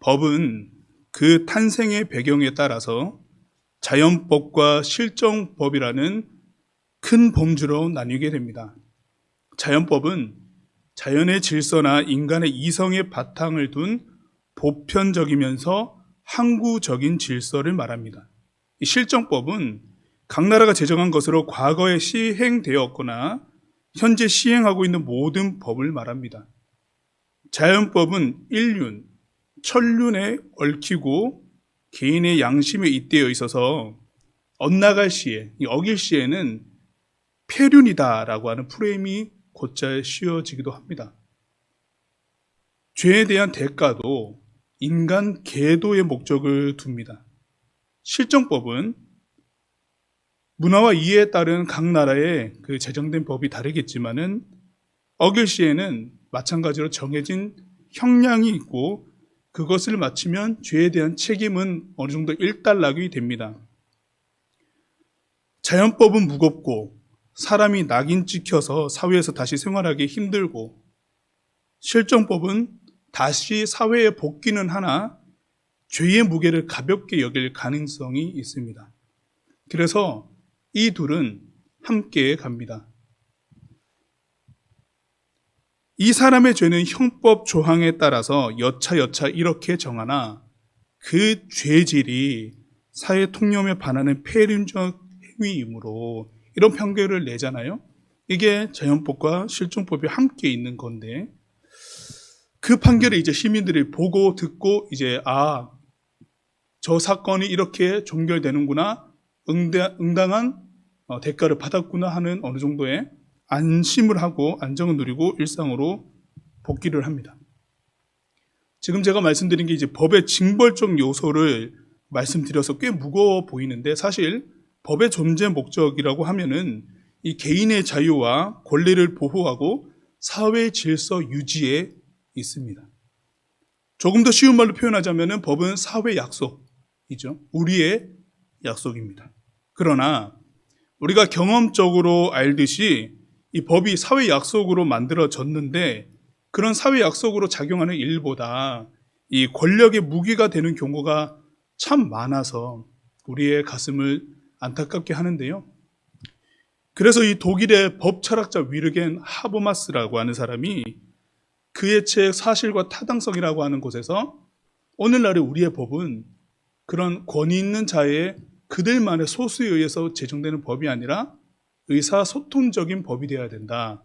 법은 그 탄생의 배경에 따라서 자연법과 실정법이라는 큰 범주로 나뉘게 됩니다. 자연법은 자연의 질서나 인간의 이성의 바탕을 둔 보편적이면서 항구적인 질서를 말합니다. 이 실정법은 각 나라가 제정한 것으로 과거에 시행되었거나 현재 시행하고 있는 모든 법을 말합니다. 자연법은 인륜, 천륜에 얽히고 개인의 양심에 잇대어 있어서 엇나갈 시에, 어길 시에는 폐륜이다라고 하는 프레임이 곧잘 씌워지기도 합니다. 죄에 대한 대가도 인간 계도의 목적을 둡니다. 실정법은 문화와 이해에 따른 각 나라의 그 제정된 법이 다르겠지만은 어길 시에는 마찬가지로 정해진 형량이 있고 그것을 마치면 죄에 대한 책임은 어느 정도 일단락이 됩니다. 자연법은 무겁고 사람이 낙인 찍혀서 사회에서 다시 생활하기 힘들고, 실정법은 다시 사회에 복귀는 하나 죄의 무게를 가볍게 여길 가능성이 있습니다. 그래서 이 둘은 함께 갑니다. 이 사람의 죄는 형법 조항에 따라서 여차여차 이렇게 정하나 그 죄질이 사회 통념에 반하는 폐륜적 행위이므로 이런 판결을 내잖아요. 이게 자연법과 실정법이 함께 있는 건데, 그 판결을 이제 시민들이 보고 듣고 이제 저 사건이 이렇게 종결되는구나, 응당한 대가를 받았구나 하는 어느 정도의 안심을 하고 안정을 누리고 일상으로 복귀를 합니다. 지금 제가 말씀드린 게 이제 법의 징벌적 요소를 말씀드려서 꽤 무거워 보이는데, 사실 법의 존재 목적이라고 하면은 이 개인의 자유와 권리를 보호하고 사회 질서 유지에 있습니다. 조금 더 쉬운 말로 표현하자면은 법은 사회 약속이죠. 우리의 약속입니다. 그러나 우리가 경험적으로 알듯이 이 법이 사회 약속으로 만들어졌는데, 그런 사회 약속으로 작용하는 일보다 이 권력의 무기가 되는 경우가 참 많아서 우리의 가슴을 안타깝게 하는데요. 그래서 이 독일의 법 철학자 위르겐 하버마스라고 하는 사람이 그의 책 사실과 타당성이라고 하는 곳에서 오늘날의 우리의 법은 그런 권위 있는 자의 그들만의 소수에 의해서 제정되는 법이 아니라 의사소통적인 법이 되어야 된다.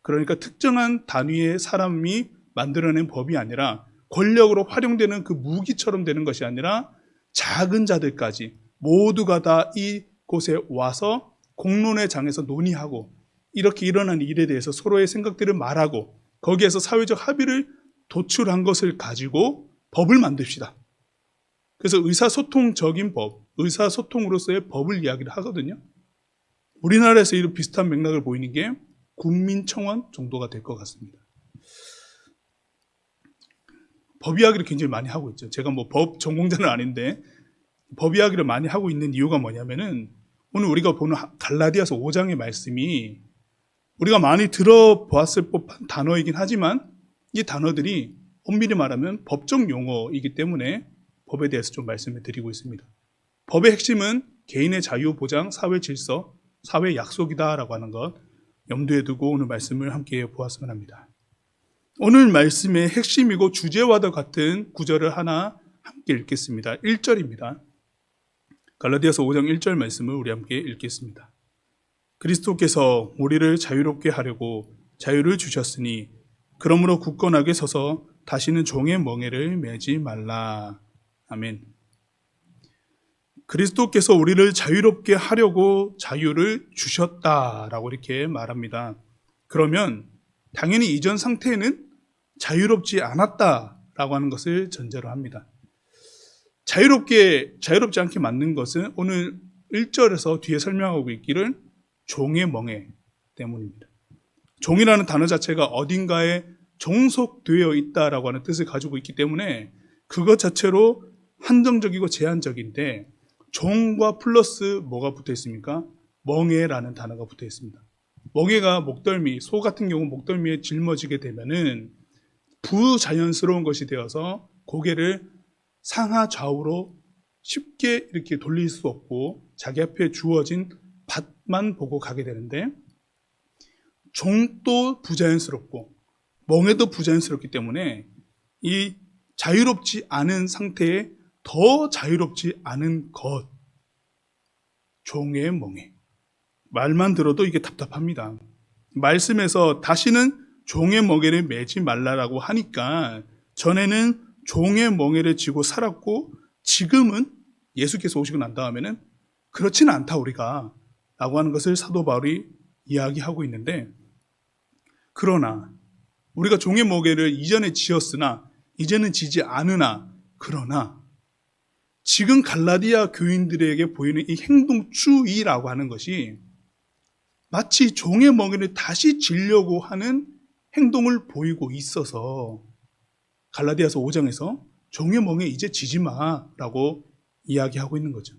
그러니까 특정한 단위의 사람이 만들어낸 법이 아니라 권력으로 활용되는 그 무기처럼 되는 것이 아니라 작은 자들까지 모두가 다 이곳에 와서 공론의 장에서 논의하고 이렇게 일어난 일에 대해서 서로의 생각들을 말하고 거기에서 사회적 합의를 도출한 것을 가지고 법을 만듭시다. 그래서 의사소통적인 법, 의사소통으로서의 법을 이야기를 하거든요. 우리나라에서 이런 비슷한 맥락을 보이는 게 국민청원 정도가 될 것 같습니다. 법 이야기를 굉장히 많이 하고 있죠. 제가 뭐 법 전공자는 아닌데 법 이야기를 많이 하고 있는 이유가 뭐냐면은 오늘 우리가 보는 갈라디아서 5장의 말씀이 우리가 많이 들어보았을 법한 단어이긴 하지만 이 단어들이 엄밀히 말하면 법적 용어이기 때문에 법에 대해서 좀 말씀을 드리고 있습니다. 법의 핵심은 개인의 자유 보장, 사회 질서, 사회 약속이다라고 하는 것 염두에 두고 오늘 말씀을 함께 보았으면 합니다. 오늘 말씀의 핵심이고 주제와도 같은 구절을 하나 함께 읽겠습니다. 1절입니다. 갈라디아서 5장 1절 말씀을 우리 함께 읽겠습니다. 그리스도께서 우리를 자유롭게 하려고 자유를 주셨으니 그러므로 굳건하게 서서 다시는 종의 멍에를 매지 말라. 아멘. 그리스도께서 우리를 자유롭게 하려고 자유를 주셨다라고 이렇게 말합니다. 그러면 당연히 이전 상태에는 자유롭지 않았다라고 하는 것을 전제로 합니다. 자유롭지 않게 만든 것은 오늘 1절에서 뒤에 설명하고 있기를 종의 멍에 때문입니다. 종이라는 단어 자체가 어딘가에 종속되어 있다라고 하는 뜻을 가지고 있기 때문에 그것 자체로 한정적이고 제한적인데, 종과 플러스 뭐가 붙어 있습니까? 멍에라는 단어가 붙어 있습니다. 멍에가 목덜미, 소 같은 경우 목덜미에 짊어지게 되면은 부자연스러운 것이 되어서 고개를 상하 좌우로 쉽게 이렇게 돌릴 수 없고 자기 앞에 주어진 밭만 보고 가게 되는데, 종도 부자연스럽고 멍에도 부자연스럽기 때문에 이 자유롭지 않은 상태에 더 자유롭지 않은 것, 종의 멍에. 말만 들어도 이게 답답합니다. 말씀에서 다시는 종의 멍에를 매지 말라라고 하니까 전에는 종의 멍에를 쥐고 살았고 지금은 예수께서 오시고 난 다음에는 그렇지는 않다 우리가 라고 하는 것을 사도 바울이 이야기하고 있는데, 그러나 우리가 종의 멍에를 이전에 지었으나 이제는 지지 않으나, 그러나 지금 갈라디아 교인들에게 보이는 이 행동주의라고 하는 것이 마치 종의 멍에를 다시 지려고 하는 행동을 보이고 있어서 갈라디아서 5장에서 종의 멍에 이제 지지 마라고 이야기하고 있는 거죠.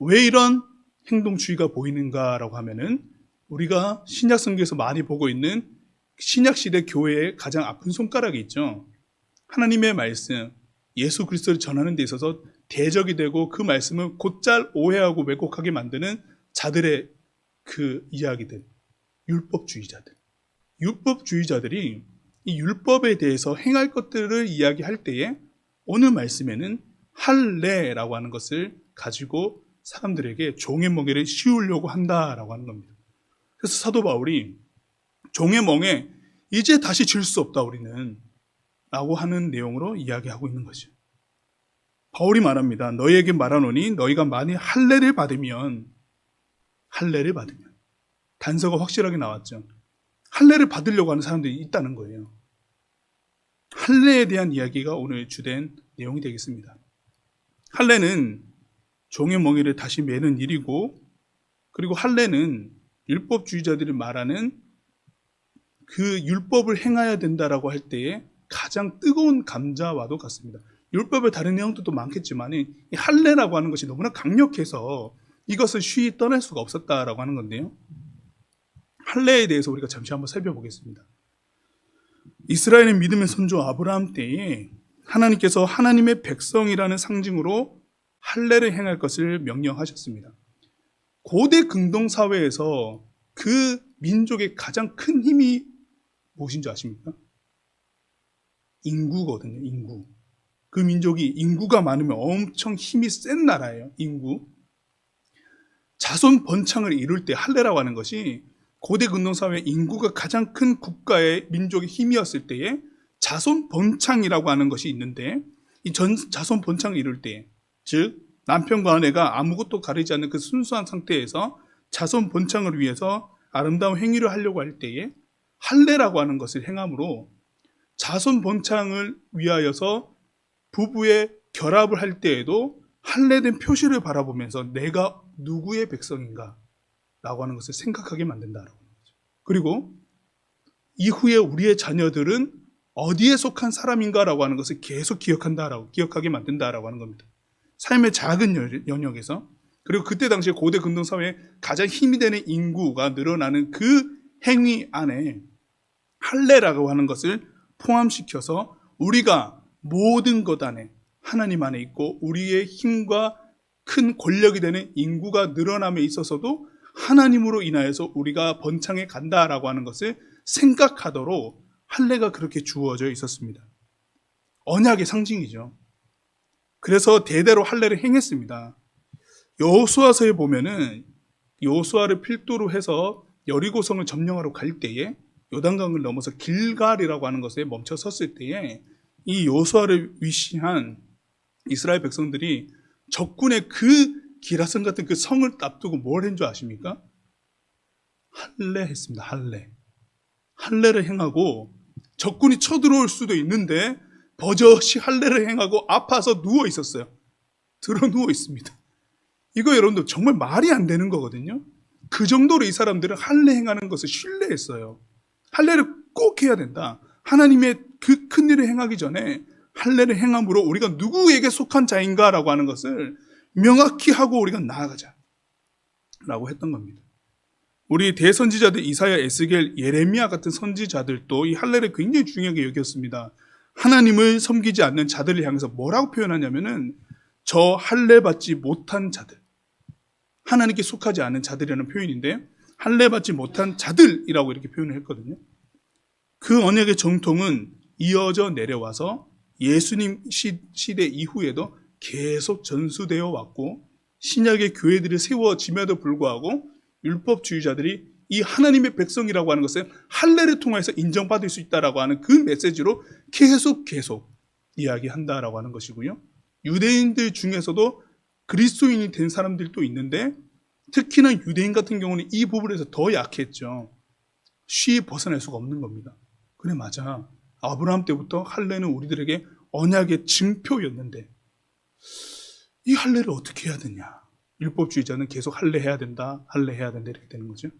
왜 이런 행동주의가 보이는가라고 하면은 우리가 신약 성경에서 많이 보고 있는 신약시대 교회의 가장 아픈 손가락이 있죠. 하나님의 말씀, 예수 그리스도를 전하는 데 있어서 대적이 되고 그 말씀을 곧잘 오해하고 왜곡하게 만드는 자들의 그 이야기들, 율법주의자들. 율법주의자들이 이 율법에 대해서 행할 것들을 이야기할 때에 오늘 말씀에는 할례라고 하는 것을 가지고 사람들에게 종의 멍에를 씌우려고 한다라고 하는 겁니다. 그래서 사도 바울이 종의 멍에 이제 다시 질 수 없다 우리는 라고 하는 내용으로 이야기하고 있는 거죠. 바울이 말합니다. 너희에게 말하노니 너희가 만일 할례를 받으면 단서가 확실하게 나왔죠. 할례를 받으려고 하는 사람들이 있다는 거예요. 할례에 대한 이야기가 오늘 주된 내용이 되겠습니다. 할례는 종의 멍에를 다시 매는 일이고, 그리고 할례는 율법주의자들이 말하는 그 율법을 행해야 된다라고 할 때에 가장 뜨거운 감자와도 같습니다. 율법의 다른 내용들도 많겠지만 이 할례라고 하는 것이 너무나 강력해서 이것을 쉬이 떠날 수가 없었다라고 하는 건데요. 할례에 대해서 우리가 잠시 한번 살펴보겠습니다. 이스라엘의 믿음의 선조 아브라함 때에 하나님께서 하나님의 백성이라는 상징으로 할례를 행할 것을 명령하셨습니다. 고대 근동사회에서 그 민족의 가장 큰 힘이 무엇인 줄 아십니까? 인구거든요. 인구. 그 민족이 인구가 많으면 엄청 힘이 센 나라예요. 인구. 자손 번창을 이룰 때 할례라고 하는 것이 고대 근동사회 인구가 가장 큰 국가의 민족의 힘이었을 때에 자손 번창이라고 하는 것이 있는데, 이 자손 번창을 이룰 때, 즉 남편과 아내가 아무것도 가리지 않는 그 순수한 상태에서 자손 번창을 위해서 아름다운 행위를 하려고 할 때에 할례라고 하는 것을 행함으로 자손 번창을 위하여서 부부의 결합을 할 때에도 할례된 표시를 바라보면서 내가 누구의 백성인가 라고 하는 것을 생각하게 만든다라고 하는 거죠. 그리고 이후에 우리의 자녀들은 어디에 속한 사람인가라고 하는 것을 계속 기억하게 만든다라고 하는 겁니다. 삶의 작은 영역에서. 그리고 그때 당시에 고대 근동사회에 가장 힘이 되는 인구가 늘어나는 그 행위 안에 할례라고 하는 것을 포함시켜서 우리가 모든 것 안에 하나님 안에 있고 우리의 힘과 큰 권력이 되는 인구가 늘어남에 있어서도 하나님으로 인하여서 우리가 번창해 간다라고 하는 것을 생각하도록 할례가 그렇게 주어져 있었습니다. 언약의 상징이죠. 그래서 대대로 할례를 행했습니다. 여호수아서에 보면은 여호수아를 필두로 해서 여리고성을 점령하러 갈 때에 요단강을 넘어서 길갈이라고 하는 것에 멈춰 섰을 때에 이 여호수아를 위시한 이스라엘 백성들이 적군의 그 기라성 같은 그 성을 앞두고 뭘 한 줄 아십니까? 할례 했습니다. 할례를 행하고 적군이 쳐들어올 수도 있는데 버젓이 할례를 행하고 아파서 누워 있었어요. 들어 누워 있습니다. 이거 여러분들 정말 말이 안 되는 거거든요. 그 정도로 이 사람들은 할례 행하는 것을 신뢰했어요. 할례를 꼭 해야 된다. 하나님의 그 큰 일을 행하기 전에 할례를 행함으로 우리가 누구에게 속한 자인가라고 하는 것을 명확히 하고 우리가 나아가자 라고 했던 겁니다. 우리 대선지자들 이사야, 에스겔, 예레미야 같은 선지자들도 이 할례를 굉장히 중요하게 여겼습니다. 하나님을 섬기지 않는 자들을 향해서 뭐라고 표현하냐면은 저 할례 받지 못한 자들, 하나님께 속하지 않은 자들이라는 표현인데 할례 받지 못한 자들이라고 이렇게 표현을 했거든요. 그 언약의 정통은 이어져 내려와서 예수님 시대 이후에도 계속 전수되어 왔고 신약의 교회들이 세워짐에도 불구하고 율법주의자들이 이 하나님의 백성이라고 하는 것을 할례를 통해서 인정받을 수 있다라고 하는 그 메시지로 계속 이야기한다라고 하는 것이고요. 유대인들 중에서도 그리스도인이 된 사람들도 있는데 특히나 유대인 같은 경우는 이 부분에서 더 약했죠. 쉬이 벗어날 수가 없는 겁니다. 그래, 맞아. 아브라함 때부터 할례는 우리들에게 언약의 증표였는데 이 할례를 어떻게 해야 되냐. 율법주의자는 계속 할례해야 된다 이렇게 되는 거죠.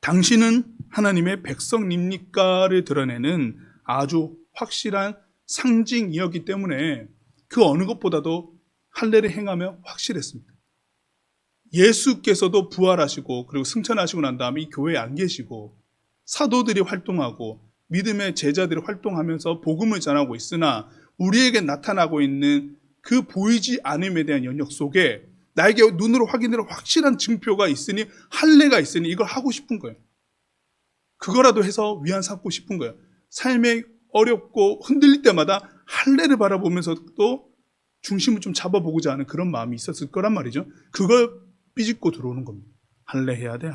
당신은 하나님의 백성입니까를 드러내는 아주 확실한 상징이었기 때문에 그 어느 것보다도 할례를 행하며 확실했습니다. 예수께서도 부활하시고 그리고 승천하시고 난 다음에 이 교회에 안 계시고 사도들이 활동하고 믿음의 제자들이 활동하면서 복음을 전하고 있으나 우리에게 나타나고 있는 그 보이지 않음에 대한 영역 속에 나에게 눈으로 확인되는 확실한 증표가 있으니 할례가 있으니 이걸 하고 싶은 거예요. 그거라도 해서 위안 삼고 싶은 거예요. 삶에 어렵고 흔들릴 때마다 할례를 바라보면서도 중심을 좀 잡아보고자 하는 그런 마음이 있었을 거란 말이죠. 그걸 삐집고 들어오는 겁니다. 할례해야 돼.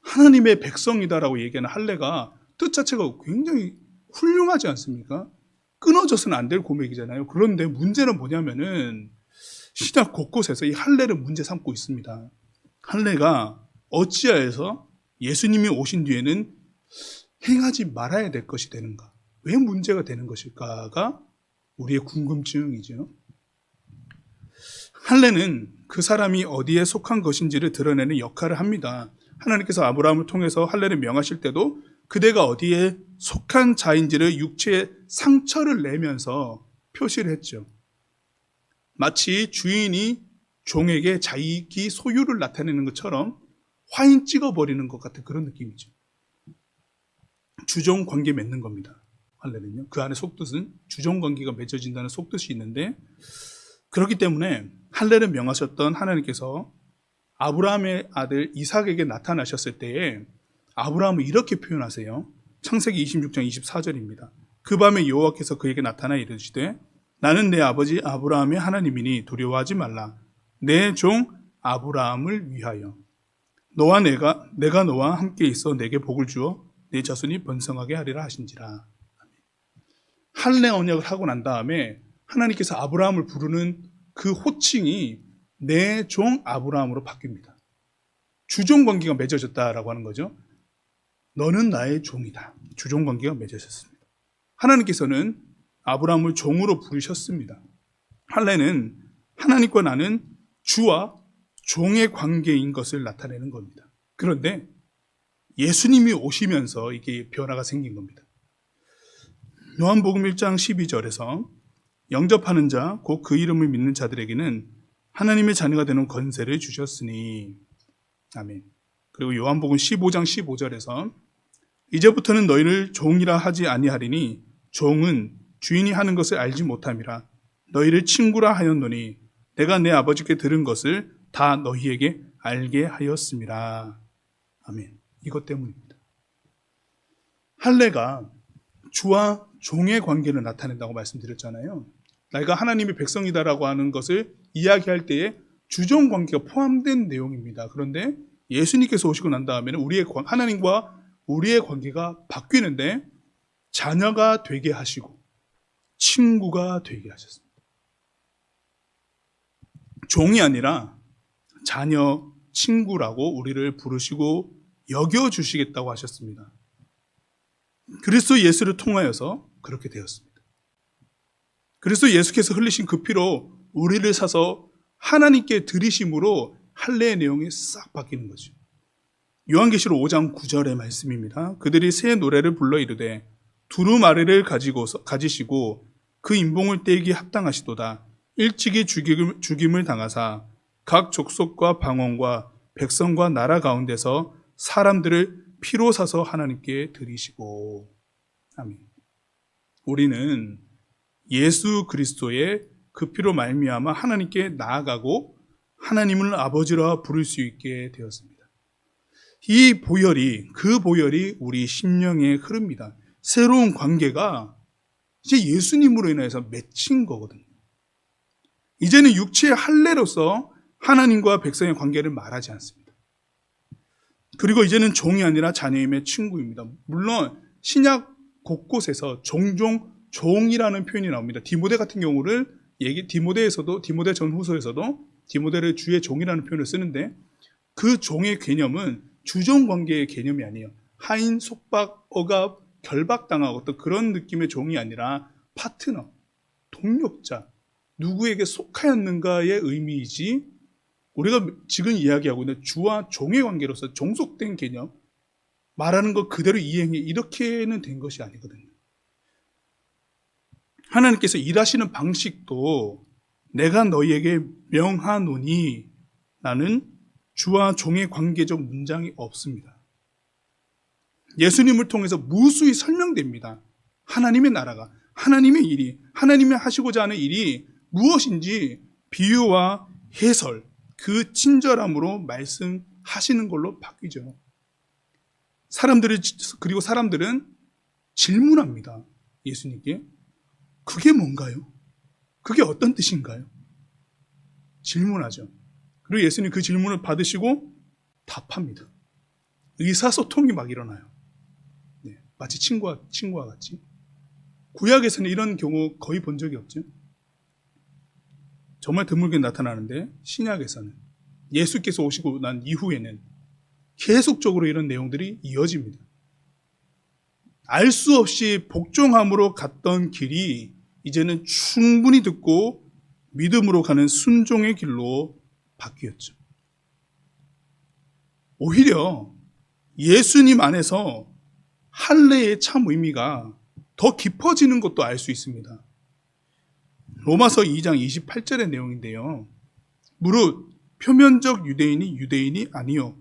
하나님의 백성이다라고 얘기하는 할례가 뜻 자체가 굉장히 훌륭하지 않습니까? 끊어져서는 안 될 고백이잖아요. 그런데 문제는 뭐냐면은 신약 곳곳에서 이 할례를 문제 삼고 있습니다. 할례가 어찌하여서 예수님이 오신 뒤에는 행하지 말아야 될 것이 되는가? 왜 문제가 되는 것일까가 우리의 궁금증이죠. 할례는 그 사람이 어디에 속한 것인지를 드러내는 역할을 합니다. 하나님께서 아브라함을 통해서 할례를 명하실 때도 그대가 어디에 속한 자인지를 육체에 상처를 내면서 표시를 했죠. 마치 주인이 종에게 자기 소유를 나타내는 것처럼 화인 찍어버리는 것 같은 그런 느낌이죠. 주종 관계 맺는 겁니다. 할례는요. 그 안에 속뜻은 주종 관계가 맺어진다는 속뜻이 있는데 그렇기 때문에 할례를 명하셨던 하나님께서 아브라함의 아들 이삭에게 나타나셨을 때에 아브라함을 이렇게 표현하세요. 창세기 26장 24절입니다. 그 밤에 여호와께서 그에게 나타나 이르시되 나는 내 아버지 아브라함의 하나님이니 두려워하지 말라. 내 종 아브라함을 위하여 너와 내가 너와 함께 있어 내게 복을 주어 내 자손이 번성하게 하리라 하신지라. 할례 언약을 하고 난 다음에 하나님께서 아브라함을 부르는 그 호칭이 내 종 아브라함으로 바뀝니다. 주종 관계가 맺어졌다라고 하는 거죠. 너는 나의 종이다. 주종 관계가 맺어졌습니다. 하나님께서는 아브라함을 종으로 부르셨습니다. 할례는 하나님과 나는 주와 종의 관계인 것을 나타내는 겁니다. 그런데 예수님이 오시면서 이게 변화가 생긴 겁니다. 요한복음 1장 12절에서 영접하는 자, 곧 그 이름을 믿는 자들에게는 하나님의 자녀가 되는 권세를 주셨으니. 아멘. 그리고 요한복음 15장 15절에서 이제부터는 너희를 종이라 하지 아니하리니 종은 주인이 하는 것을 알지 못함이라. 너희를 친구라 하였노니 내가 내 아버지께 들은 것을 다 너희에게 알게 하였음이라. 아멘. 이것 때문입니다. 할례가 주와 종의 관계를 나타낸다고 말씀드렸잖아요. 내가 하나님의 백성이다라고 하는 것을 이야기할 때에 주종 관계가 포함된 내용입니다. 그런데 예수님께서 오시고 난 다음에는 하나님과 우리의 관계가 바뀌는데 자녀가 되게 하시고 친구가 되게 하셨습니다. 종이 아니라 자녀, 친구라고 우리를 부르시고 여겨주시겠다고 하셨습니다. 그리스도 예수를 통하여서 그렇게 되었습니다. 그리스도 예수께서 흘리신 그 피로 우리를 사서 하나님께 드리심으로 할례의 내용이 싹 바뀌는 거죠. 요한계시록 5장 9절의 말씀입니다. 그들이 새 노래를 불러 이르되 두루마리를 가지시고 그 인봉을 떼기 합당하시도다. 일찍이 죽임을 당하사 각 족속과 방언과 백성과 나라 가운데서 사람들을 피로 사서 하나님께 드리시고. 아멘. 우리는 예수 그리스도의 그 피로 말미암아 하나님께 나아가고 하나님을 아버지라 부를 수 있게 되었습니다. 이 보혈이, 그 보혈이 우리 심령에 흐릅니다. 새로운 관계가 이제 예수님으로 인해서 맺힌 거거든요. 이제는 육체의 할례로서 하나님과 백성의 관계를 말하지 않습니다. 그리고 이제는 종이 아니라 자녀임의 친구입니다. 물론 신약 곳곳에서 종종 종이라는 표현이 나옵니다. 디모데 같은 경우를 디모데 전후서에서도 디모데를 주의 종이라는 표현을 쓰는데, 그 종의 개념은 주종 관계의 개념이 아니에요. 하인, 속박, 억압, 결박당하고 어떤 그런 느낌의 종이 아니라 파트너, 동력자, 누구에게 속하였는가의 의미이지, 우리가 지금 이야기하고 있는 주와 종의 관계로서 종속된 개념, 말하는 것 그대로 이행해, 이렇게는 된 것이 아니거든요. 하나님께서 일하시는 방식도 내가 너희에게 명하노니 라는 주와 종의 관계적 문장이 없습니다. 예수님을 통해서 무수히 설명됩니다. 하나님의 나라가, 하나님의 일이, 하나님이 하시고자 하는 일이 무엇인지 비유와 해설, 그 친절함으로 말씀하시는 걸로 바뀌죠. 그리고 사람들은 질문합니다. 예수님께. 그게 뭔가요? 그게 어떤 뜻인가요? 질문하죠. 그리고 예수님 그 질문을 받으시고 답합니다. 의사소통이 막 일어나요. 네, 마치 친구와 같이. 구약에서는 이런 경우 거의 본 적이 없죠. 정말 드물게 나타나는데, 신약에서는 예수께서 오시고 난 이후에는 계속적으로 이런 내용들이 이어집니다. 알 수 없이 복종함으로 갔던 길이 이제는 충분히 듣고 믿음으로 가는 순종의 길로 바뀌었죠. 오히려 예수님 안에서 할례의 참 의미가 더 깊어지는 것도 알 수 있습니다. 로마서 2장 28절의 내용인데요. 무릇 표면적 유대인이 유대인이 아니요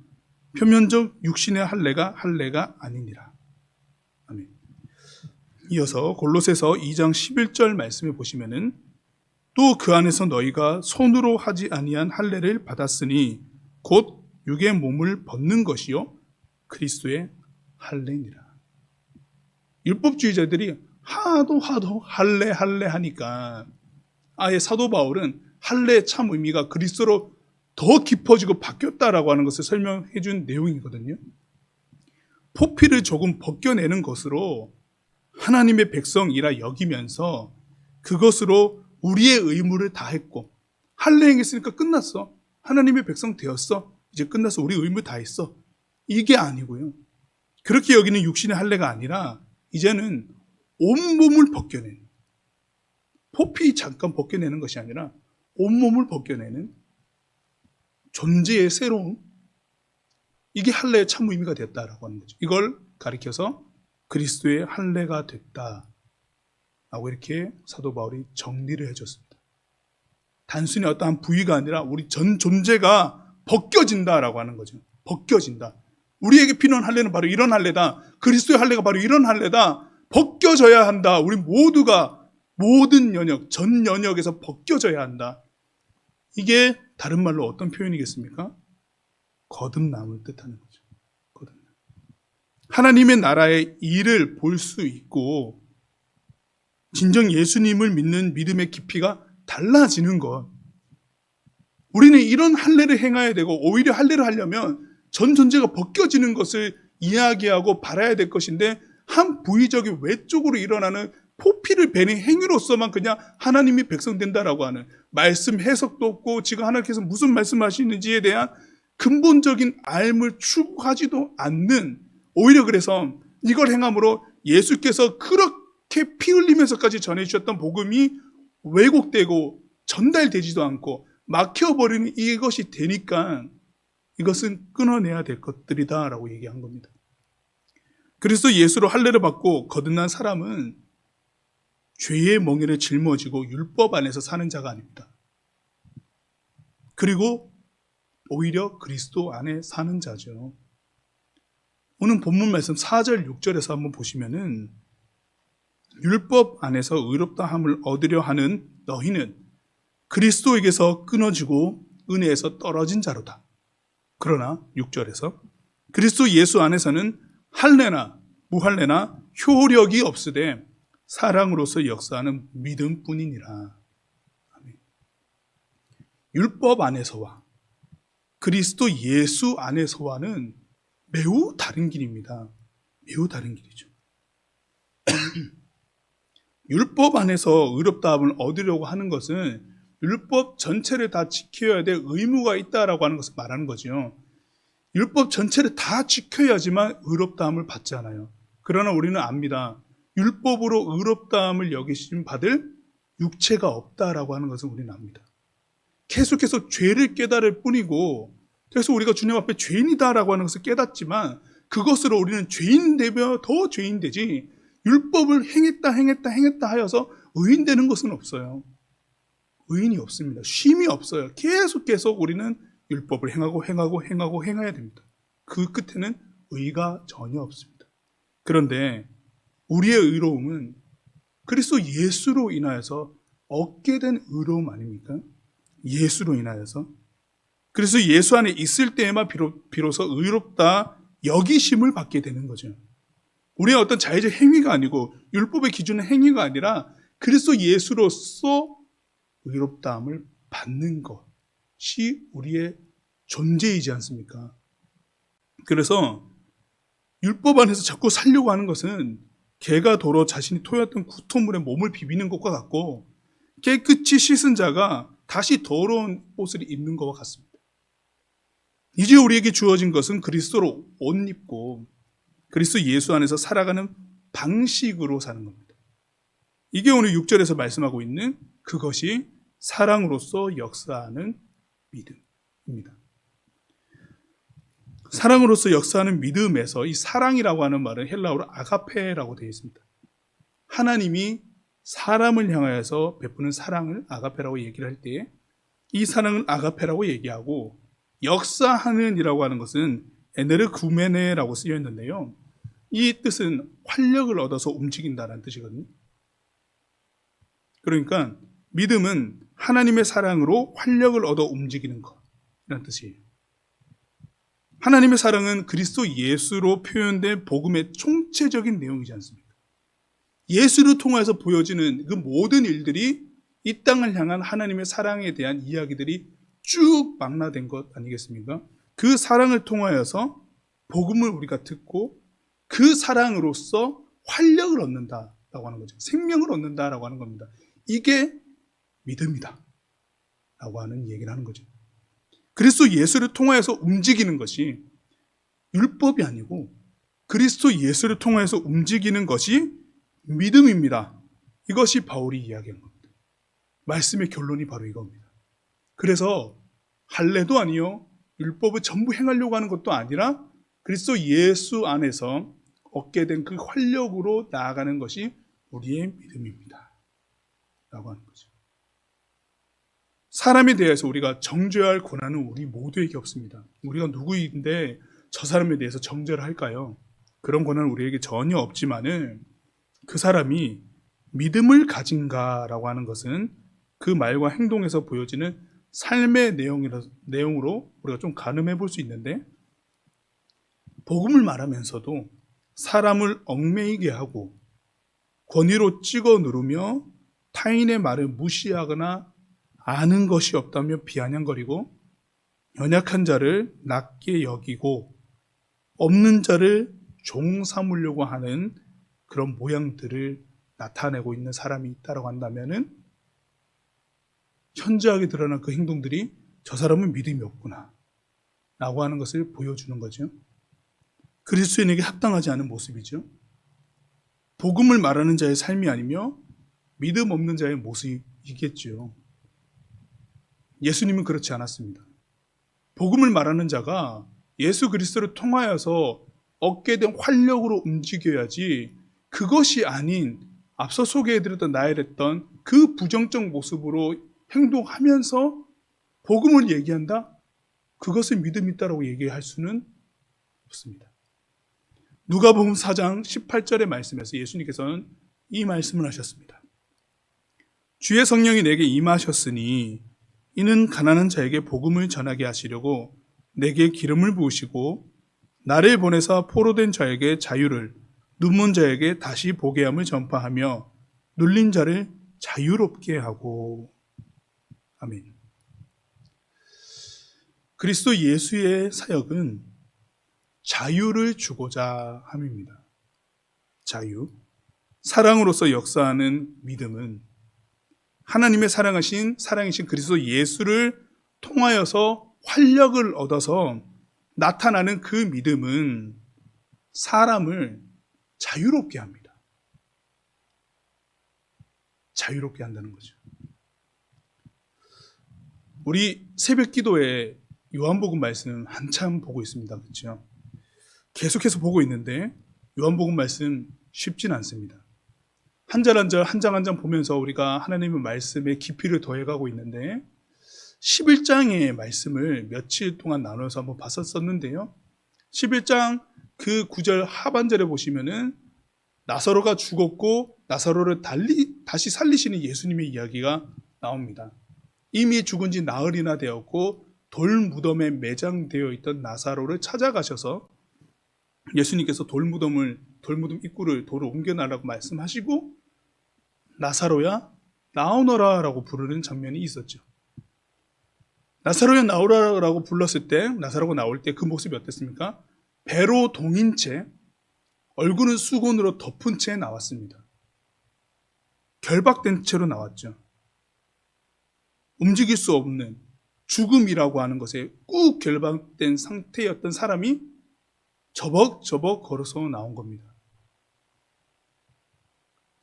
표면적 육신의 할례가 아니니라. 아멘. 이어서 골로새서 2장 11절 말씀에 보시면은, 또 그 안에서 너희가 손으로 하지 아니한 할례를 받았으니 곧 육의 몸을 벗는 것이요 그리스도의 할례니라. 율법주의자들이 하도 할례 하니까 아예 사도 바울은 할례의 참 의미가 그리스도로 더 깊어지고 바뀌었다라고 하는 것을 설명해 준 내용이거든요. 포피를 조금 벗겨내는 것으로 하나님의 백성이라 여기면서 그것으로 우리의 의무를 다했고, 할례 행했으니까 끝났어, 하나님의 백성 되었어, 이제 끝났어, 우리 의무 다했어, 이게 아니고요. 그렇게 여기는 육신의 할례가 아니라 이제는 온몸을 벗겨내는, 포피 잠깐 벗겨내는 것이 아니라 온몸을 벗겨내는 존재의 새로움, 이게 할례의 참 의미가 됐다라고 하는 거죠. 이걸 가리켜서 그리스도의 할례가 됐다라고 이렇게 사도 바울이 정리를 해줬습니다. 단순히 어떠한 부위가 아니라 우리 전 존재가 벗겨진다라고 하는 거죠. 벗겨진다. 우리에게 필요한 할례는 바로 이런 할례다. 그리스도의 할례가 바로 이런 할례다. 벗겨져야 한다. 우리 모두가 모든 연역, 전 연역에서 벗겨져야 한다. 이게 다른 말로 어떤 표현이겠습니까? 거듭남을 뜻하는 거죠. 거듭남. 하나님의 나라의 일을 볼 수 있고 진정 예수님을 믿는 믿음의 깊이가 달라지는 것. 우리는 이런 할례를 행해야 되고, 오히려 할례를 하려면 전 존재가 벗겨지는 것을 이야기하고 바라야 될 것인데, 한 부위적인 외쪽으로 일어나는 포피를 베는 행위로서만 그냥 하나님이 백성 된다라고 하는, 말씀 해석도 없고 지금 하나님께서 무슨 말씀하시는지에 대한 근본적인 알을 추구하지도 않는, 오히려 그래서 이걸 행함으로 예수께서 그렇게 피 흘리면서까지 전해주셨던 복음이 왜곡되고 전달되지도 않고 막혀버리는 이것이 되니까 이것은 끊어내야 될 것들이다 라고 얘기한 겁니다. 그래서 예수로 할례를 받고 거듭난 사람은 죄의 멍에를 짊어지고 율법 안에서 사는 자가 아닙니다. 그리고 오히려 그리스도 안에 사는 자죠. 오늘 본문 말씀 4절 6절에서 한번 보시면은 율법 안에서 의롭다함을 얻으려 하는 너희는 그리스도에게서 끊어지고 은혜에서 떨어진 자로다. 그러나 6절에서 그리스도 예수 안에서는 할례나 무할례나 효력이 없으되 사랑으로서 역사하는 믿음뿐이니라. 율법 안에서와 그리스도 예수 안에서와는 매우 다른 길입니다. 매우 다른 길이죠. 율법 안에서 의롭다함을 얻으려고 하는 것은 율법 전체를 다 지켜야 될 의무가 있다라고 하는 것을 말하는 거죠. 율법 전체를 다 지켜야지만 의롭다함을 받잖아요. 그러나 우리는 압니다. 율법으로 의롭다함을 여기심 받을 육체가 없다라고 하는 것을 우리는 압니다. 계속해서 죄를 깨달을 뿐이고, 그래서 우리가 주님 앞에 죄인이다라고 하는 것을 깨닫지만 그것으로 우리는 죄인 되며 더 죄인 되지, 율법을 행했다 하여서 의인 되는 것은 없어요. 의인이 없습니다. 쉼이 없어요. 계속 우리는 율법을 행해야 됩니다. 그 끝에는 의가 전혀 없습니다. 그런데 우리의 의로움은 그리스도 예수로 인하여서 얻게 된 의로움 아닙니까? 예수로 인하여서. 그래서 예수 안에 있을 때에만 비로소 의롭다 여기심을 받게 되는 거죠. 우리의 어떤 자의적 행위가 아니고 율법의 기준은 행위가 아니라 그리스도 예수로서 의롭다함을 받는 것이 우리의 존재이지 않습니까? 그래서 율법 안에서 자꾸 살려고 하는 것은 개가 도로 자신이 토했던 구토물에 몸을 비비는 것과 같고, 깨끗이 씻은 자가 다시 더러운 옷을 입는 것과 같습니다. 이제 우리에게 주어진 것은 그리스도로 옷 입고 그리스도 예수 안에서 살아가는 방식으로 사는 겁니다. 이게 오늘 6절에서 말씀하고 있는 그것이 사랑으로서 역사하는 믿음입니다. 사랑으로서 역사하는 믿음에서 이 사랑이라고 하는 말은 헬라어로 아가페라고 되어 있습니다. 하나님이 사람을 향하여서 베푸는 사랑을 아가페라고 얘기를 할 때 이 사랑을 아가페라고 얘기하고, 역사하는 이라고 하는 것은 에네르구메네라고 쓰여 있는데요. 이 뜻은 활력을 얻어서 움직인다는 뜻이거든요. 그러니까 믿음은 하나님의 사랑으로 활력을 얻어 움직이는 것이라는 뜻이에요. 하나님의 사랑은 그리스도 예수로 표현된 복음의 총체적인 내용이지 않습니까? 예수를 통해서 보여지는 그 모든 일들이 이 땅을 향한 하나님의 사랑에 대한 이야기들이 쭉 망라된 것 아니겠습니까? 그 사랑을 통하여서 복음을 우리가 듣고 그 사랑으로서 활력을 얻는다라고 하는 거죠. 생명을 얻는다라고 하는 겁니다. 이게 믿음이다 라고 하는 얘기를 하는 거죠. 그리스도 예수를 통하여서 움직이는 것이 율법이 아니고 그리스도 예수를 통하여서 움직이는 것이 믿음입니다. 이것이 바울이 이야기한 겁니다. 말씀의 결론이 바로 이겁니다. 그래서 할례도 아니요, 율법을 전부 행하려고 하는 것도 아니라 그리스도 예수 안에서 얻게 된 그 활력으로 나아가는 것이 우리의 믿음입니다 라고 하는 거죠. 사람에 대해서 우리가 정죄해야 할 권한은 우리 모두에게 없습니다. 우리가 누구인데 저 사람에 대해서 정죄를 할까요? 그런 권한은 우리에게 전혀 없지만은 그 사람이 믿음을 가진가라고 하는 것은 그 말과 행동에서 보여지는 삶의 내용으로 우리가 좀 가늠해 볼 수 있는데, 복음을 말하면서도 사람을 얽매이게 하고 권위로 찍어 누르며 타인의 말을 무시하거나 아는 것이 없다며 비아냥거리고 연약한 자를 낮게 여기고 없는 자를 종 삼으려고 하는 그런 모양들을 나타내고 있는 사람이 있다고 한다면은 현저하게 드러난 그 행동들이 저 사람은 믿음이 없구나 라고 하는 것을 보여주는 거죠. 그리스도인에게 합당하지 않은 모습이죠. 복음을 말하는 자의 삶이 아니며 믿음 없는 자의 모습이겠죠. 예수님은 그렇지 않았습니다. 복음을 말하는 자가 예수 그리스도를 통하여서 얻게 된 활력으로 움직여야지, 그것이 아닌 앞서 소개해드렸던 나열했던 그 부정적 모습으로 행동하면서 복음을 얘기한다? 그것을 믿음이 있다고 얘기할 수는 없습니다. 누가복음 4장 18절의 말씀에서 예수님께서는 이 말씀을 하셨습니다. 주의 성령이 내게 임하셨으니 이는 가난한 자에게 복음을 전하게 하시려고 내게 기름을 부으시고 나를 보내사 포로된 자에게 자유를, 눈먼 자에게 다시 보게 함을 전파하며 눌린 자를 자유롭게 하고. 아멘. 그리스도 예수의 사역은 자유를 주고자 함입니다. 자유. 사랑으로서 역사하는 믿음은 하나님의 사랑이신 그리스도 예수를 통하여서 활력을 얻어서 나타나는 그 믿음은 사람을 자유롭게 합니다. 자유롭게 한다는 거죠. 우리 새벽 기도에 요한복음 말씀 한참 보고 있습니다. 그렇죠? 계속해서 보고 있는데 요한복음 말씀 쉽진 않습니다. 한 절 한 절, 한 장 한 장 보면서 우리가 하나님의 말씀에 깊이를 더해가고 있는데 11장의 말씀을 며칠 동안 나눠서 한번 봤었는데요. 11장 그 9절 하반절에 보시면은 나사로가 죽었고 나사로를 다시 살리시는 예수님의 이야기가 나옵니다. 이미 죽은 지 나흘이나 되었고 돌 무덤에 매장되어 있던 나사로를 찾아가셔서 예수님께서 돌 무덤 입구를 돌을 옮겨놔라고 말씀하시고 나사로야 나오너라 라고 부르는 장면이 있었죠. 나사로야 나오라라고 불렀을 때 나사로가 나올 때 그 모습이 어땠습니까? 배로 동인 채 얼굴은 수건으로 덮은 채 나왔습니다. 결박된 채로 나왔죠. 움직일 수 없는 죽음이라고 하는 것에 꾹 결박된 상태였던 사람이 저벅저벅 걸어서 나온 겁니다.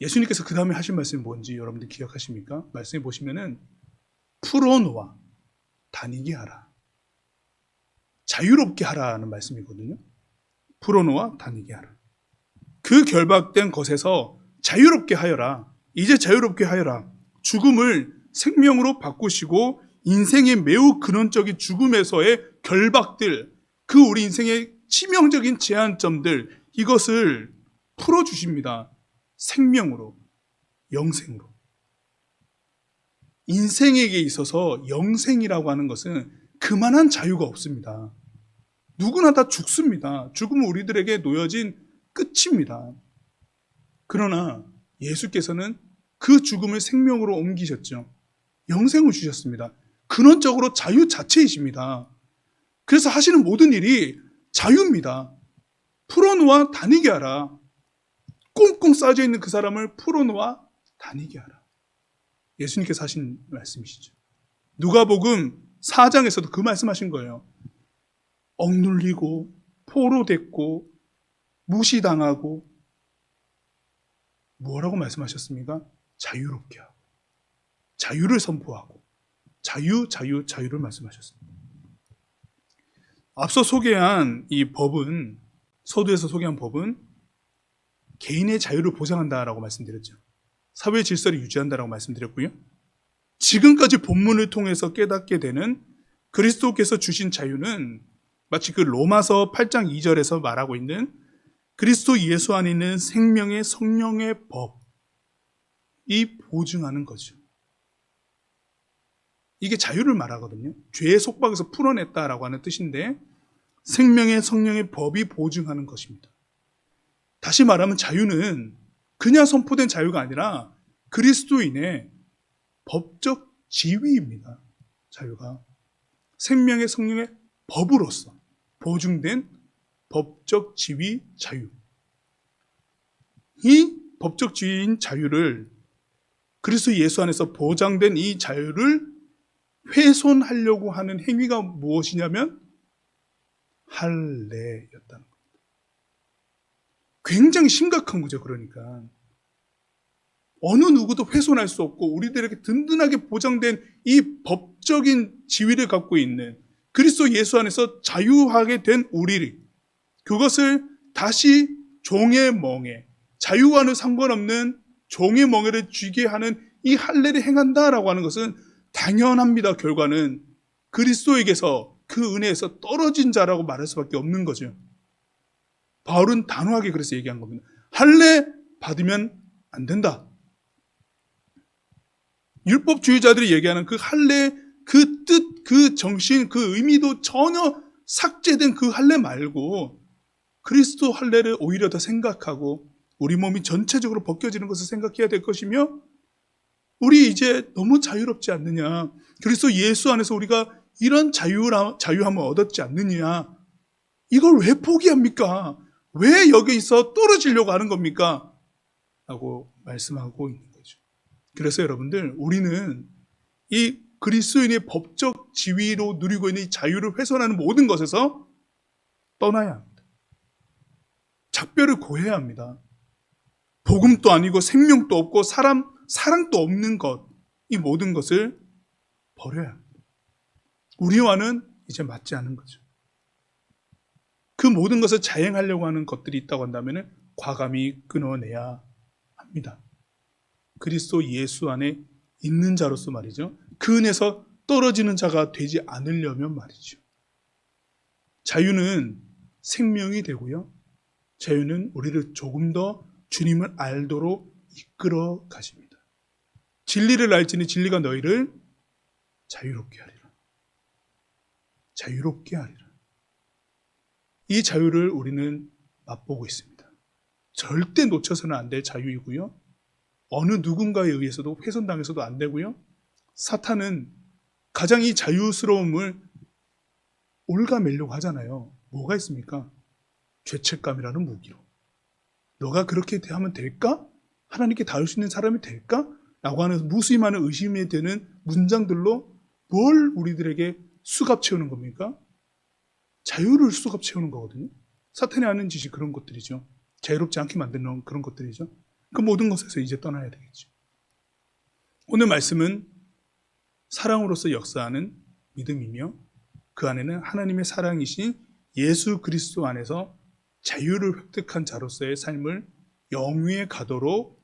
예수님께서 그 다음에 하신 말씀이 뭔지 여러분들 기억하십니까? 말씀해 보시면은 풀어놓아 다니게 하라. 자유롭게 하라는 말씀이거든요. 풀어놓아 다니게 하라. 그 결박된 것에서 자유롭게 하여라. 이제 자유롭게 하여라. 죽음을 생명으로 바꾸시고 인생의 매우 근원적인 죽음에서의 결박들, 그 우리 인생의 치명적인 제한점들, 이것을 풀어주십니다. 생명으로, 영생으로. 인생에게 있어서 영생이라고 하는 것은 그만한 자유가 없습니다. 누구나 다 죽습니다. 죽음은 우리들에게 놓여진 끝입니다. 그러나 예수께서는 그 죽음을 생명으로 옮기셨죠. 영생을 주셨습니다. 근원적으로 자유 자체이십니다. 그래서 하시는 모든 일이 자유입니다. 풀어놓아 다니게 하라. 꽁꽁 싸져 있는 그 사람을 풀어놓아 다니게 하라. 예수님께서 하신 말씀이시죠. 누가복음 4장에서도 그 말씀하신 거예요. 억눌리고 포로됐고 무시당하고 뭐라고 말씀하셨습니까? 자유롭게 하고 자유를 선포하고 자유를 말씀하셨습니다. 앞서 소개한 이 법은, 서두에서 소개한 법은 개인의 자유를 보장한다라고 말씀드렸죠. 사회 질서를 유지한다라고 말씀드렸고요. 지금까지 본문을 통해서 깨닫게 되는 그리스도께서 주신 자유는 마치 그 로마서 8장 2절에서 말하고 있는 그리스도 예수 안에 있는 생명의 성령의 법이 보증하는 거죠. 이게 자유를 말하거든요. 죄의 속박에서 풀어냈다라고 하는 뜻인데 생명의 성령의 법이 보증하는 것입니다. 다시 말하면 자유는 그냥 선포된 자유가 아니라 그리스도인의 법적 지위입니다. 자유가 생명의 성령의 법으로서 보증된 법적 지위 자유. 이 법적 지위인 자유를, 그리스도 예수 안에서 보장된 이 자유를 훼손하려고 하는 행위가 무엇이냐면 할례였다는 겁니다. 굉장히 심각한 거죠. 그러니까 어느 누구도 훼손할 수 없고 우리들에게 든든하게 보장된 이 법적인 지위를 갖고 있는 그리스도 예수 안에서 자유하게 된 우리, 그것을 다시 종의 멍에, 자유와는 상관없는 종의 멍에를 쥐게 하는 이 할례를 행한다라고 하는 것은 당연합니다. 결과는 그리스도에게서 그 은혜에서 떨어진 자라고 말할 수밖에 없는 거죠. 바울은 단호하게 그래서 얘기한 겁니다. 할례 받으면 안 된다. 율법주의자들이 얘기하는 그 할례, 그 뜻, 그 정신, 그 의미도 전혀 삭제된 그 할례 말고 그리스도 할례를 오히려 더 생각하고 우리 몸이 전체적으로 벗겨지는 것을 생각해야 될 것이며, 우리 이제 너무 자유롭지 않느냐, 그리스도 예수 안에서 우리가 이런 자유함을 얻었지 않느냐, 이걸 왜 포기합니까? 왜 여기서 떨어지려고 하는 겁니까? 라고 말씀하고 있는 거죠. 그래서 여러분들, 우리는 이 그리스도인의 법적 지위로 누리고 있는 이 자유를 훼손하는 모든 것에서 떠나야 합니다. 작별을 고해야 합니다. 복음도 아니고 생명도 없고 사랑도 없는 것, 이 모든 것을 버려야 합니다. 우리와는 이제 맞지 않은 거죠. 그 모든 것을 자행하려고 하는 것들이 있다고 한다면 과감히 끊어내야 합니다. 그리스도 예수 안에 있는 자로서 말이죠. 그 은혜에서 떨어지는 자가 되지 않으려면 말이죠. 자유는 생명이 되고요. 자유는 우리를 조금 더 주님을 알도록 이끌어 가십니다. 진리를 알지니 진리가 너희를 자유롭게 하리라. 자유롭게 하리라. 이 자유를 우리는 맛보고 있습니다. 절대 놓쳐서는 안 될 자유이고요. 어느 누군가에 의해서도 훼손당해서도 안 되고요. 사탄은 가장 이 자유스러움을 올가매려고 하잖아요. 뭐가 있습니까? 죄책감이라는 무기로. 너가 그렇게 하면 될까? 하나님께 닿을 수 있는 사람이 될까? 라고 하는 무수히 많은 의심이 되는 문장들로 뭘 우리들에게 수갑 채우는 겁니까? 자유를 수갑 채우는 거거든요. 사탄이 하는 짓이 그런 것들이죠. 자유롭지 않게 만드는 그런 것들이죠. 그 모든 것에서 이제 떠나야 되겠죠. 오늘 말씀은 사랑으로서 역사하는 믿음이며 그 안에는 하나님의 사랑이신 예수 그리스도 안에서 자유를 획득한 자로서의 삶을 영위에 가도록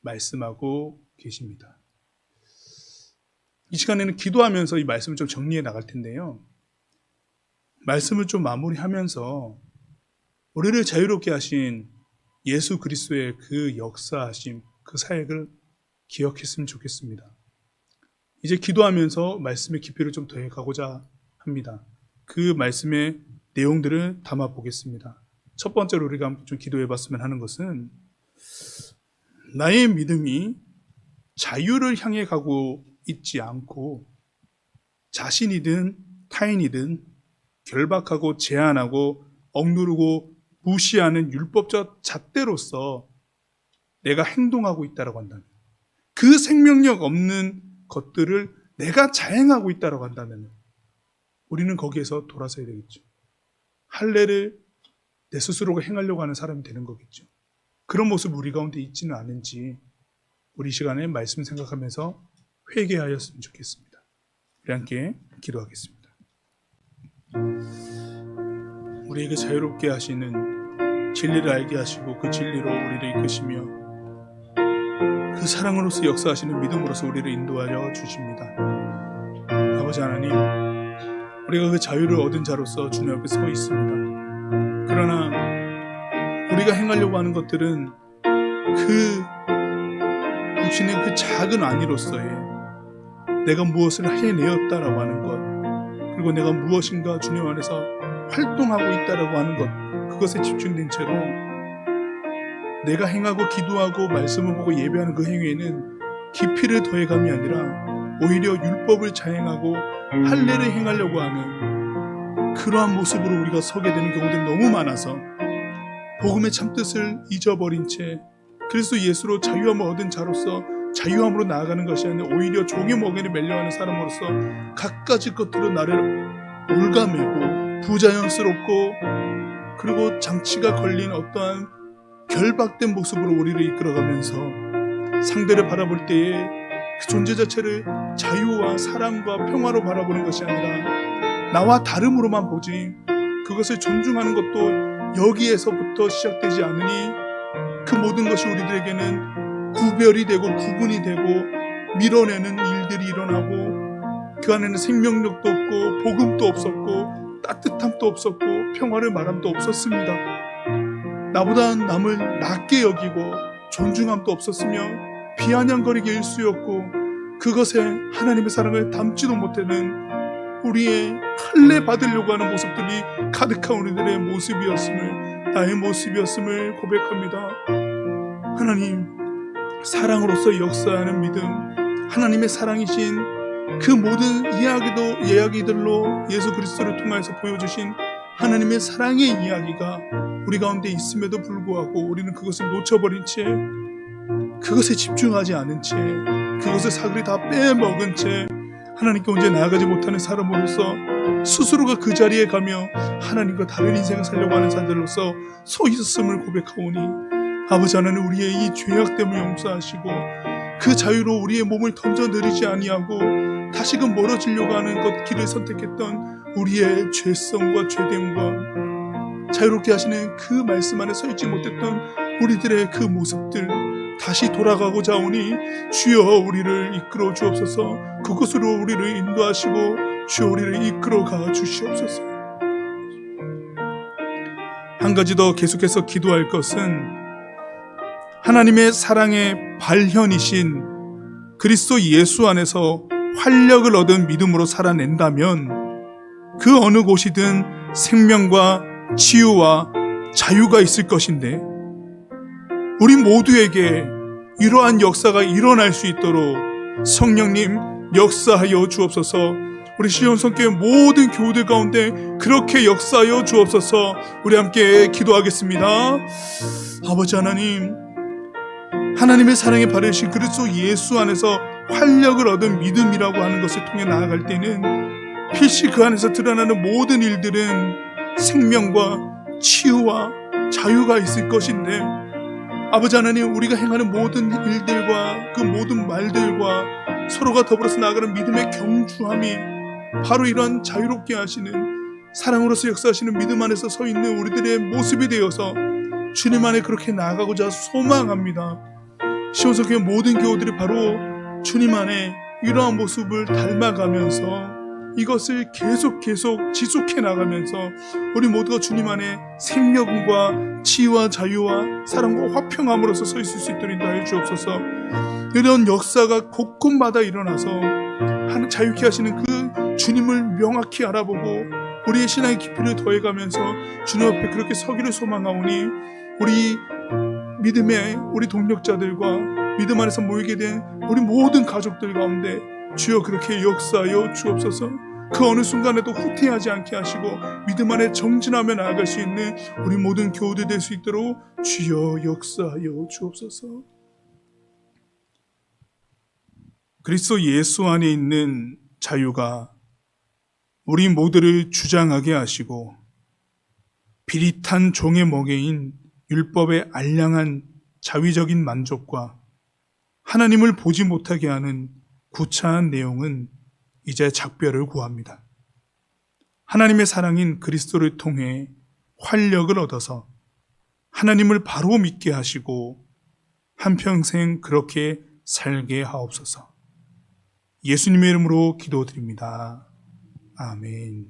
말씀하고 계십니다. 이 시간에는 기도하면서 이 말씀을 좀 정리해 나갈 텐데요. 말씀을 좀 마무리하면서 우리를 자유롭게 하신 예수 그리스도의 그 역사하심, 그 사역을 기억했으면 좋겠습니다. 이제 기도하면서 말씀의 깊이를 좀 더해가고자 합니다. 그 말씀의 내용들을 담아 보겠습니다. 첫 번째로 우리가 함께 좀 기도해 봤으면 하는 것은, 나의 믿음이 자유를 향해 가고 있지 않고 자신이든 타인이든 결박하고 제한하고 억누르고 무시하는 율법적 잣대로서 내가 행동하고 있다고 한다면, 그 생명력 없는 것들을 내가 자행하고 있다고 한다면 우리는 거기에서 돌아서야 되겠죠. 할례를 내 스스로가 행하려고 하는 사람이 되는 거겠죠. 그런 모습 우리 가운데 있지는 않은지 우리 시간에 말씀 생각하면서 회개하였으면 좋겠습니다. 우리 함께 기도하겠습니다. 우리에게 자유롭게 하시는 진리를 알게 하시고 그 진리로 우리를 이끄시며 그 사랑으로서 역사하시는 믿음으로서 우리를 인도하여 주십니다. 아버지 하나님, 우리가 그 자유를 얻은 자로서 주님 앞에 서 있습니다. 그러나 우리가 행하려고 하는 것들은 그 육신의 그 작은 안위로서의 내가 무엇을 해내었다라고 하는 것, 그리고 내가 무엇인가 주님 안에서 활동하고 있다라고 하는 것, 그것에 집중된 채로 내가 행하고 기도하고 말씀을 보고 예배하는 그 행위에는 깊이를 더해감이 아니라 오히려 율법을 자행하고 할례를 행하려고 하는 그러한 모습으로 우리가 서게 되는 경우들이 너무 많아서 복음의 참뜻을 잊어버린 채 그리스도 예수로 자유함을 얻은 자로서 자유함으로 나아가는 것이 아니라 오히려 종의 멍에를 매려하는 사람으로서 갖가지 것들로 나를 올가매고 부자연스럽고 그리고 장치가 걸린 어떠한 결박된 모습으로 우리를 이끌어가면서 상대를 바라볼 때에 그 존재 자체를 자유와 사랑과 평화로 바라보는 것이 아니라 나와 다름으로만 보지, 그것을 존중하는 것도 여기에서부터 시작되지 않으니 그 모든 것이 우리들에게는 구별이 되고 구분이 되고 밀어내는 일들이 일어나고 그 안에는 생명력도 없고 복음도 없었고 따뜻함도 없었고 평화를 말함도 없었습니다. 나보다 남을 낮게 여기고 존중함도 없었으며 비아냥거리게 일쑤였고 그것에 하나님의 사랑을 담지도 못하는 우리의 할례 받으려고 하는 모습들이 가득한 우리들의 모습이었음을, 나의 모습이었음을 고백합니다. 하나님, 사랑으로서 역사하는 믿음, 하나님의 사랑이신 그 모든 이야기들로 예수 그리스도를 통해서 보여주신 하나님의 사랑의 이야기가 우리 가운데 있음에도 불구하고 우리는 그것을 놓쳐버린 채, 그것에 집중하지 않은 채, 그것을 사글이 다 빼먹은 채 하나님께 언제 나아가지 못하는 사람으로서 스스로가 그 자리에 가며 하나님과 다른 인생을 살려고 하는 자들로서 서 있었음을 고백하오니, 아버지 하나님, 우리의 이 죄악됨을 용서하시고 그 자유로 우리의 몸을 던져내리지 아니하고 다시금 멀어지려고 하는 것 길을 선택했던 우리의 죄성과 죄됨과 자유롭게 하시는 그 말씀 안에 서 있지 못했던 우리들의 그 모습들, 다시 돌아가고자 하오니 주여 우리를 이끌어 주옵소서. 그곳으로 우리를 인도하시고 주여 우리를 이끌어가 주시옵소서. 한 가지 더 계속해서 기도할 것은 하나님의 사랑의 발현이신 그리스도 예수 안에서 활력을 얻은 믿음으로 살아낸다면 그 어느 곳이든 생명과 치유와 자유가 있을 것인데, 우리 모두에게 이러한 역사가 일어날 수 있도록 성령님 역사하여 주옵소서. 우리 시온 성교회 모든 교우들 가운데 그렇게 역사하여 주옵소서. 우리 함께 기도하겠습니다. 아버지 하나님, 하나님의 사랑에 바르신 그리스도 예수 안에서 활력을 얻은 믿음이라고 하는 것을 통해 나아갈 때는 필시 그 안에서 드러나는 모든 일들은 생명과 치유와 자유가 있을 것인데, 아버지 하나님, 우리가 행하는 모든 일들과 그 모든 말들과 서로가 더불어서 나아가는 믿음의 경주함이 바로 이런 자유롭게 하시는, 사랑으로서 역사하시는 믿음 안에서 서 있는 우리들의 모습이 되어서 주님 안에 그렇게 나아가고자 소망합니다. 시온성교회 모든 교우들이 바로 주님 안에 이러한 모습을 닮아가면서 이것을 계속 지속해 나가면서 우리 모두가 주님 안에 생명과 치유와 자유와 사랑과 화평함으로써 서 있을 수 있도록 인도하여 주옵소서. 이런 역사가 곳곳마다 일어나서 자유케 하시는 그 주님을 명확히 알아보고 우리의 신앙의 깊이를 더해가면서 주님 앞에 그렇게 서기를 소망하오니, 우리 믿음의 우리 동력자들과 믿음 안에서 모이게 된 우리 모든 가족들 가운데 주여 그렇게 역사하여 주옵소서. 그 어느 순간에도 후퇴하지 않게 하시고 믿음 안에 정진하며 나아갈 수 있는 우리 모든 교우들 될 수 있도록 주여 역사하여 주옵소서. 그리스도 예수 안에 있는 자유가 우리 모두를 주장하게 하시고 비릿한 종의 멍에인 율법의 알량한 자위적인 만족과 하나님을 보지 못하게 하는 구차한 내용은 이제 작별을 구합니다. 하나님의 사랑인 그리스도를 통해 활력을 얻어서 하나님을 바로 믿게 하시고 한평생 그렇게 살게 하옵소서. 예수님의 이름으로 기도드립니다. 아멘.